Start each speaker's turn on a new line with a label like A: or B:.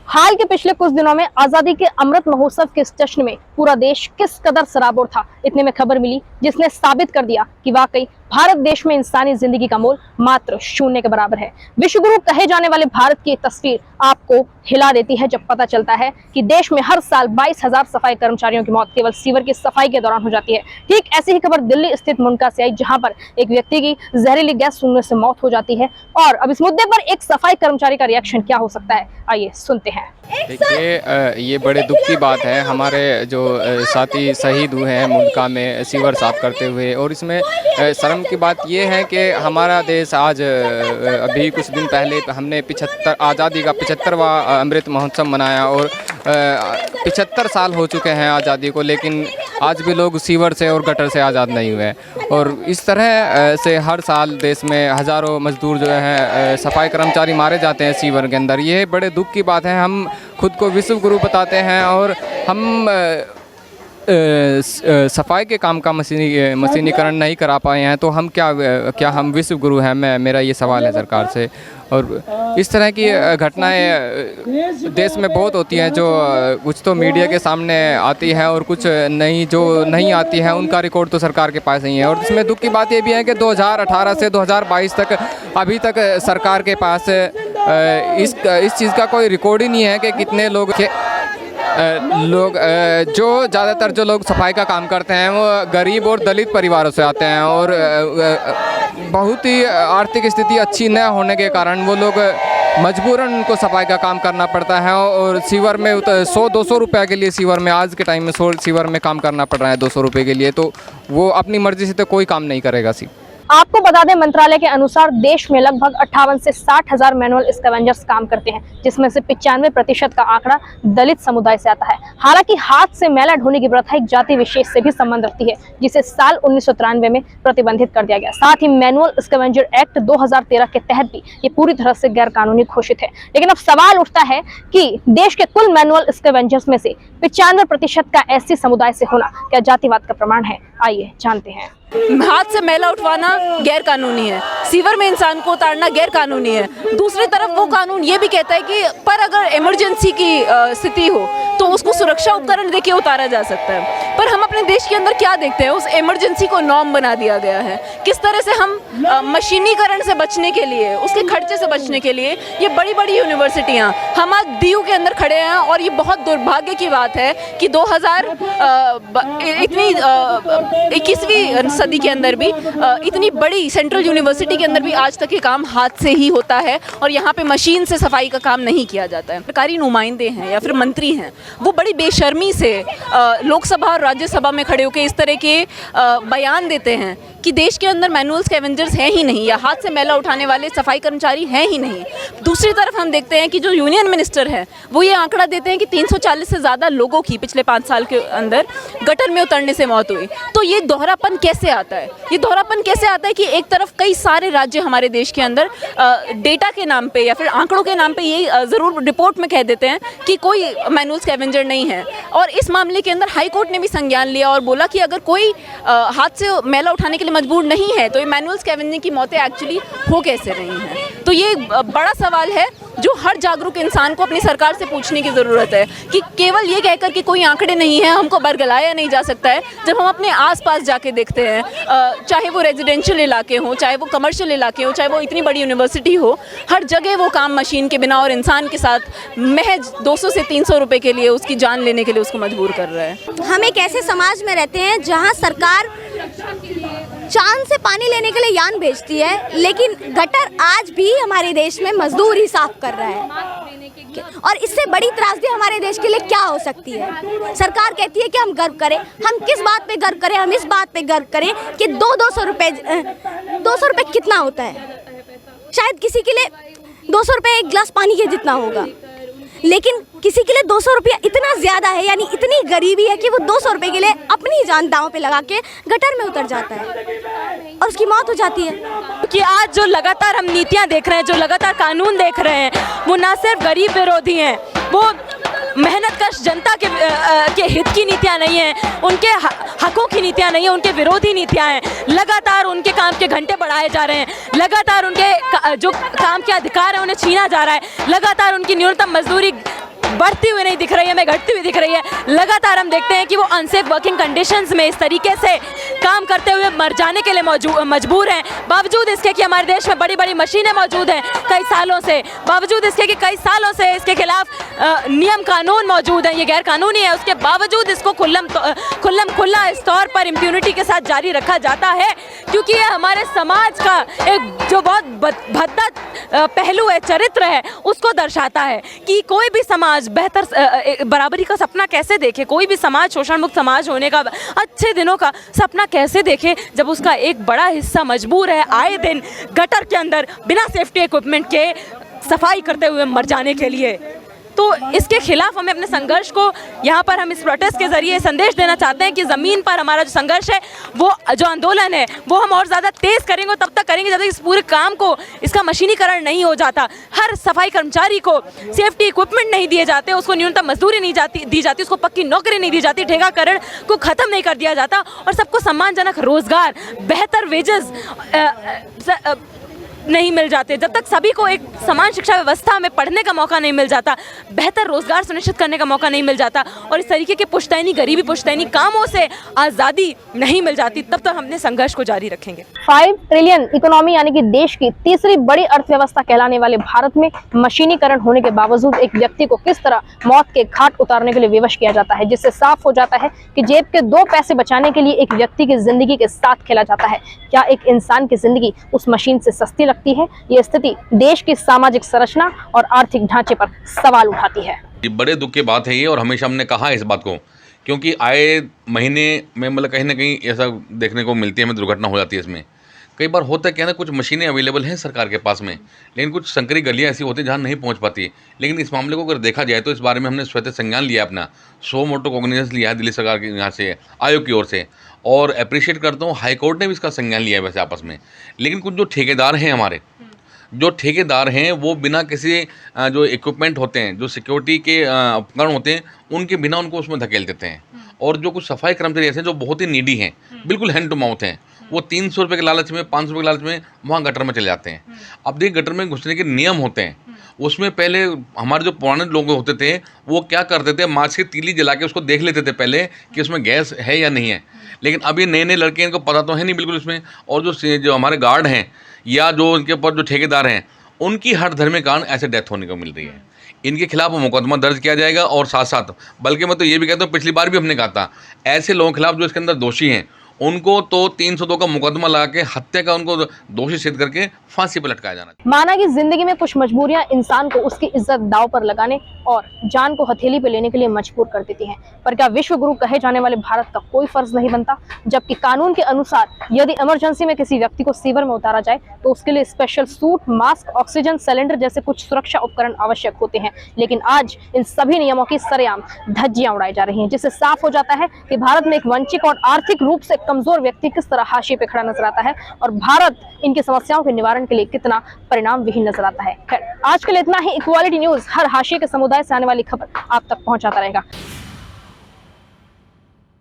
A: हाल के पिछले कुछ दिनों में आजादी के अमृत महोत्सव के इस जश्न में पूरा देश किस कदर सराबोर था, इतने में खबर मिली जिसने साबित कर दिया कि वाकई भारत देश में इंसानी जिंदगी का मोल मात्र शून्य के बराबर है। विश्वगुरु कहे जाने वाले भारत की तस्वीर आपको हिला देती है जब पता चलता है कि देश में हर साल 22,000 सफाई कर्मचारियों की मौत केवल सीवर की सफाई के दौरान हो जाती है। ठीक ऐसी ही खबर दिल्ली स्थित मुंडका से आई, जहां पर एक व्यक्ति की जहरीली गैस सूंघने से मौत हो जाती है। और अब इस मुद्दे पर एक सफाई कर्मचारी का रिएक्शन क्या हो सकता है, आइए सुनते हैं।
B: देखिए, ये बड़े दुख की बात है। हमारे जो साथी शहीद हुए हैं मुंडका में सीवर साफ करते हुए, और इसमें शर्म की बात ये है कि हमारा देश आज अभी कुछ दिन पहले हमने आज़ादी का 75वां अमृत महोत्सव मनाया, और 75 साल हो चुके हैं आज़ादी को, लेकिन आज भी लोग सीवर से और गटर से आज़ाद नहीं हुए। और इस तरह से हर साल देश में हज़ारों मजदूर जो हैं सफाई कर्मचारी मारे जाते हैं सीवर के अंदर। ये बड़े दुख की बात है। हम खुद को विश्व गुरु बताते हैं और हम सफाई के काम का मशीनीकरण नहीं करा पाए हैं, तो हम क्या हम विश्व गुरु हैं? मेरा ये सवाल है सरकार से। और इस तरह की घटनाएं देश में बहुत होती हैं, जो कुछ तो मीडिया के सामने आती है और कुछ जो नहीं आती है उनका रिकॉर्ड तो सरकार के पास नहीं है। और इसमें दुख की बात ये भी है कि 2018 से 2022 तक अभी तक सरकार के पास इस चीज़ का कोई रिकॉर्ड ही नहीं है कि कितने लोग जो ज़्यादातर जो लोग सफाई का काम करते हैं वो गरीब और दलित परिवारों से आते हैं, और बहुत ही आर्थिक स्थिति अच्छी न होने के कारण वो लोग मजबूरन उनको सफाई का काम करना पड़ता है। और सीवर में 100-200 रुपये के लिए सीवर में आज के टाइम में सीवर में काम करना पड़ रहा है 200 रुपये के लिए, तो वो अपनी मर्जी से तो कोई काम नहीं करेगा।
A: आपको बता दें, मंत्रालय के अनुसार देश में लगभग 58 से 60 हजार मैनुअल स्कैवेंजर्स काम करते हैं, जिसमें से 95% का आंकड़ा दलित समुदाय से आता है। हालांकि हाथ से मैला ढोने की प्रथा एक जाति विशेष से भी संबंध रखती है, जिसे साल 1993 में प्रतिबंधित कर दिया गया। साथ ही मैनुअल स्कैवेंजर एक्ट 2013 के तहत भी ये पूरी तरह से गैर कानूनी घोषित है। लेकिन अब सवाल उठता है कि देश के कुल मैनुअल स्कैवेंजर्स में से 95% का एससी समुदाय से होना क्या जातिवाद का प्रमाण है? आइए जानते हैं।
C: हाथ से मैला उठवाना गैर कानूनी है, सीवर में इंसान को उतारना गैर कानूनी है। दूसरी तरफ वो कानून ये भी कहता है कि पर अगर इमरजेंसी की स्थिति हो तो उसको सुरक्षा उपकरण देके उतारा जा सकता है। पर हम अपने देश के अंदर क्या देखते हैं, उस इमरजेंसी को नॉर्म बना दिया गया है। किस तरह से हम मशीनीकरण से बचने के लिए, उसके खर्चे से बचने के लिए ये बड़ी बड़ी यूनिवर्सिटियाँ हम आज डीयू के अंदर खड़े हैं। और ये बहुत दुर्भाग्य की बात है कि 21वीं सदी के अंदर भी इतनी बड़ी सेंट्रल यूनिवर्सिटी के अंदर भी आज तक ये काम हाथ से ही होता है, और यहाँ पे मशीन से सफाई का काम नहीं किया जाता है। सरकारी नुमाइंदे हैं या फिर मंत्री हैं, वो बड़ी बेशर्मी से लोकसभा और राज्यसभा में खड़े होकर इस तरह के बयान देते हैं कि देश के अंदर मैनुअल स्कैवेंजर्स हैं ही नहीं, या हाथ से मैला उठाने वाले सफाई कर्मचारी हैं ही नहीं। दूसरी तरफ हम देखते हैं कि जो यूनियन मिनिस्टर है वो ये आंकड़ा देते हैं कि 340 से ज़्यादा लोगों की पिछले 5 साल के अंदर गटर में उतरने से मौत हुई। तो ये दोहरापन कैसे आता है? ये दोहरापन कैसे आता है कि एक तरफ कई सारे राज्य हमारे देश के अंदर डेटा के नाम पे या फिर आंकड़ों के नाम पे ये ज़रूर रिपोर्ट में कह देते हैं कि कोई मैनुअल स्कैवेंजर नहीं है, और इस मामले के अंदर हाई कोर्ट ने भी संज्ञान लिया और बोला कि अगर कोई हाथ से मैला उठाने के लिए मजबूर नहीं है तो ये मैनुअल स्कैवेंजिंग की मौतें एक्चुअली हो कैसे रही हैं। तो ये बड़ा सवाल है जो हर जागरूक इंसान को अपनी सरकार से पूछने की ज़रूरत है कि केवल ये कहकर कि कोई आंकड़े नहीं हैं हमको बरगलाया नहीं जा सकता है। जब हम अपने आसपास जाके देखते हैं, चाहे वो रेजिडेंशियल इलाके हों, चाहे वो कमर्शियल इलाके हों, चाहे वो इतनी बड़ी यूनिवर्सिटी हो, हर जगह वो काम मशीन के बिना और इंसान के साथ महज 200 से 300 रुपये के लिए उसकी जान लेने के लिए उसको मजबूर कर रहा है।
D: हम एक ऐसे समाज में रहते हैं जहाँ सरकार चांद से पानी लेने के लिए यान भेजती है, लेकिन गटर आज भी हमारे देश में मजदूर ही साफ कर रहा है। और इससे बड़ी त्रासदी हमारे देश के लिए क्या हो सकती है? सरकार कहती है कि हम गर्व करें। हम किस बात पे गर्व करें? हम इस बात पे गर्व करें कि 200 रुपये कितना होता है? शायद किसी के लिए 200 रुपये एक गिलास पानी के जितना होगा, लेकिन किसी के लिए 200 रुपया इतना ज़्यादा है, यानी इतनी गरीबी है कि वो 200 रुपये के लिए अपनी जान दांव पे लगा के गटर में उतर जाता है और उसकी मौत हो जाती है।
E: कि आज जो लगातार हम नीतियां देख रहे हैं, जो लगातार कानून देख रहे हैं, वो ना सिर्फ गरीब विरोधी हैं, वो मेहनतकश जनता के हित की नीतियां नहीं हैं, उनके हकों की नीतियां नहीं हैं, उनके विरोधी नीतियां हैं। लगातार उनके काम के घंटे बढ़ाए जा रहे हैं, लगातार उनके जो काम के अधिकार हैं उन्हें छीना जा रहा है, लगातार उनकी न्यूनतम मजदूरी बढ़ती हुई नहीं दिख रही है, हमें घटती हुई दिख रही है। लगातार हम देखते हैं कि वो अनसेफ वर्किंग कंडीशंस में इस तरीके से काम करते हुए मर जाने के लिए मजबूर हैं। बावजूद इसके कि हमारे देश में बड़ी बड़ी मशीनें मौजूद हैं कई सालों से, बावजूद इसके कि कई सालों से इसके खिलाफ नियम कानून मौजूद हैं, ये गैर कानूनी है, उसके बावजूद इसको खुल्ला इस तौर पर इम्प्यूनिटी के साथ जारी रखा जाता है, क्योंकि ये हमारे समाज का एक जो बहुत भद्दा पहलू है, चरित्र है, उसको दर्शाता है कि कोई भी समाज बेहतर बराबरी का सपना कैसे देखे, कोई भी समाज शोषण मुक्त समाज होने का अच्छे दिनों का सपना कैसे देखे जब उसका एक बड़ा हिस्सा मजबूर है आए दिन गटर के अंदर बिना सेफ्टी इक्विपमेंट के सफाई करते हुए मर जाने के लिए। तो इसके खिलाफ हमें अपने संघर्ष को यहाँ पर हम इस प्रोटेस्ट के जरिए संदेश देना चाहते हैं कि ज़मीन पर हमारा जो संघर्ष है, वो जो आंदोलन है, वो हम और ज़्यादा तेज़ करेंगे, तब तक करेंगे जब तक इस पूरे काम को, इसका मशीनीकरण नहीं हो जाता। हर सफाई कर्मचारी को सेफ्टी इक्विपमेंट नहीं दिए जाते, उसको न्यूनतम मजदूरी नहीं दी जाती, उसको पक्की नौकरी नहीं दी जाती, ठेकाकरण को ख़त्म नहीं कर दिया जाता और सबको सम्मानजनक रोज़गार, बेहतर वेजेस नहीं मिल जाते, जब तक सभी को एक समान शिक्षा व्यवस्था में पढ़ने का मौका नहीं मिल जाता, बेहतर रोजगार सुनिश्चित करने का मौका नहीं मिल जाता और इस तरीके के पुश्तैनी, गरीबी पुश्तैनी कामों से आज़ादी नहीं मिल जाती, तब तक हमने संघर्ष को जारी रखेंगे।
A: 5 ट्रिलियन इकोनॉमी यानी कि देश की तीसरी बड़ी अर्थव्यवस्था कहलाने वाले भारत में मशीनीकरण होने के बावजूद एक व्यक्ति को किस तरह मौत के घाट उतारने के लिए विवश किया जाता है, जिससे साफ हो जाता है कि जेब के 2 पैसे बचाने के लिए एक व्यक्ति की जिंदगी के साथ खेला जाता है। क्या एक इंसान की जिंदगी उस मशीन से सस्ती लगती है? ये स्थिति देश की सामाजिक संरचना और आर्थिक ढांचे पर सवाल उठाती है।
F: ये बड़े दुख की बात है ये, और हमेशा हमने कहा है इस बात को, क्योंकि आए महीने में मतलब कहीं ना कहीं ऐसा देखने को मिलती है, हमें दुर्घटना हो जाती है। इसमें कई बार होता है क्या ना, कुछ मशीनें अवेलेबल हैं सरकार के पास में, लेकिन कुछ संकरी गलियां ऐसी होती हैं जहाँ नहीं पहुँच पाती। लेकिन इस मामले को अगर देखा जाए तो इस बारे में हमने स्वतः संज्ञान लिया, अपना सो मोटो कॉग्निजेंस लिया है दिल्ली सरकार के यहाँ से, आयोग की ओर से, और अप्रिशिएट करता हूँ हाई कोर्ट ने भी इसका संज्ञान लिया है वैसे आपस में। लेकिन कुछ जो ठेकेदार हैं हमारे, जो ठेकेदार हैं वो बिना किसी जो इक्विपमेंट होते हैं, जो सिक्योरिटी के उपकरण होते हैं, उनके बिना उनको उसमें धकेल देते हैं। और जो कुछ सफाई कर्मचारी ऐसे हैं जो बहुत ही नीडी हैं, बिल्कुल हैंड टू माउथ हैं, वो 300 रुपये के लालच में, 500 रुपये के लालच में वहाँ गटर में चले जाते हैं। अब देखिए गटर में घुसने के नियम होते हैं, उसमें पहले हमारे जो पुराने लोग होते थे वो क्या करते थे, माचिस की तीली जला के उसको देख लेते थे पहले कि उसमें गैस है या नहीं है। लेकिन अब ये नए नए लड़के, इनको पता तो है नहीं बिल्कुल उसमें, और जो हमारे गार्ड हैं या जो उनके ऊपर जो ठेकेदार हैं, उनकी हर धर्म के कारण ऐसे डेथ होने को मिल रही है। इनके खिलाफ मुकदमा दर्ज किया जाएगा, और साथ साथ बल्कि मैं तो ये भी कहता हूँ, पिछली बार भी हमने कहा था, ऐसे लोगों के खिलाफ जो इसके अंदर दोषी हैं उनको तो 302 का मुकदमा लगा के हत्या का उनको दोषी सिद्ध करके फांसी पर लटकाया जाना।
A: माना कि जिंदगी में कुछ मजबूरियां इंसान को उसकी इज्जत दांव पर लगाने और जान को हथेली पे लेने के लिए मजबूर कर देती हैं, पर क्या विश्व गुरु कहे जाने वाले भारत का कोई फर्ज नहीं बनता? जबकि कानून के अनुसार यदि इमरजेंसी में किसी व्यक्ति को सीवर में उतारा जाए तो उसके लिए special suit, mask, oxygen cylinder जैसे कुछ सुरक्षा उपकरण आवश्यक होते हैं। लेकिन आज इन सभी नियमों की सरेआम धज्जियां उड़ाई जा रही हैं, जिससे साफ हो जाता है कि भारत में एक वंचित और आर्थिक रूप से कमजोर व्यक्ति किस तरह हाशिए पे खड़ा नजर आता है और भारत इनकी समस्याओं के निवारण के लिए कितना परिणाम विहीन नजर आता है। खैर, आज के लिए इतना ही। इक्वालिटी न्यूज हर हाशिए के समुदाय से आने वाली खबर आप तक पहुंचाता रहेगा।